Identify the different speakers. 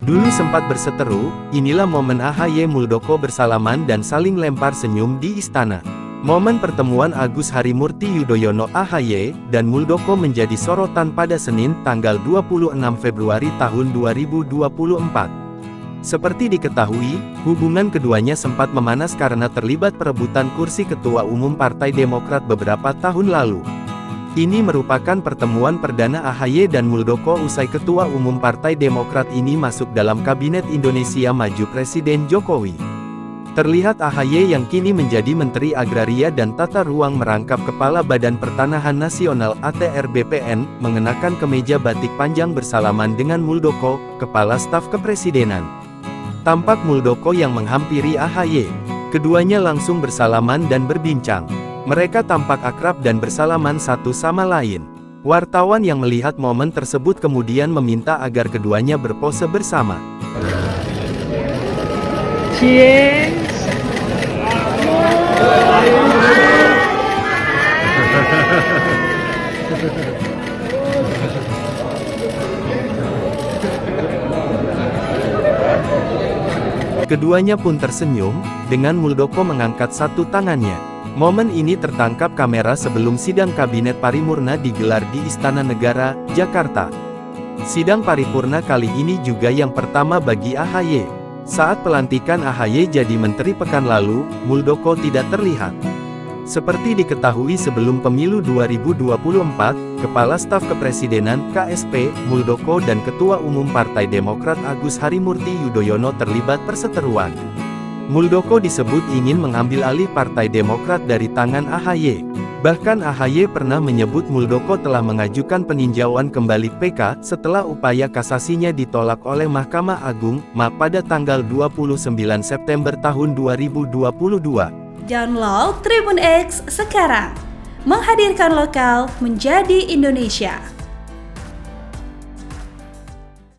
Speaker 1: Dulu sempat berseteru, inilah momen AHY Muldoko bersalaman dan saling lempar senyum di istana. Momen pertemuan Agus Harimurti Yudhoyono AHY dan Muldoko menjadi sorotan pada Senin tanggal 26 Februari tahun 2024. Seperti diketahui, hubungan keduanya sempat memanas karena terlibat perebutan kursi Ketua Umum Partai Demokrat beberapa tahun lalu. Ini merupakan pertemuan perdana AHY dan Muldoko usai Ketua Umum Partai Demokrat ini masuk dalam Kabinet Indonesia Maju Presiden Jokowi. Terlihat AHY yang kini menjadi Menteri Agraria dan Tata Ruang merangkap Kepala Badan Pertanahan Nasional (ATR) BPN, mengenakan kemeja batik panjang bersalaman dengan Muldoko, Kepala Staf Kepresidenan. Tampak Muldoko yang menghampiri AHY. Keduanya langsung bersalaman dan berbincang. Mereka tampak akrab dan bersalaman satu sama lain. Wartawan yang melihat momen tersebut kemudian meminta agar keduanya berpose bersama. Keduanya pun tersenyum, dengan Muldoko mengangkat satu tangannya. Momen ini tertangkap kamera sebelum sidang Kabinet Paripurna digelar di Istana Negara, Jakarta. Sidang paripurna kali ini juga yang pertama bagi AHY. Saat pelantikan AHY jadi menteri pekan lalu, Muldoko tidak terlihat. Seperti diketahui sebelum pemilu 2024, Kepala Staf Kepresidenan (KSP) Muldoko dan Ketua Umum Partai Demokrat Agus Harimurti Yudhoyono terlibat perseteruan. Muldoko disebut ingin mengambil alih Partai Demokrat dari tangan AHY. Bahkan AHY pernah menyebut Muldoko telah mengajukan peninjauan kembali PK setelah upaya kasasinya ditolak oleh Mahkamah Agung, pada tanggal 29 September tahun 2022.
Speaker 2: Download Tribun X sekarang, menghadirkan lokal menjadi Indonesia.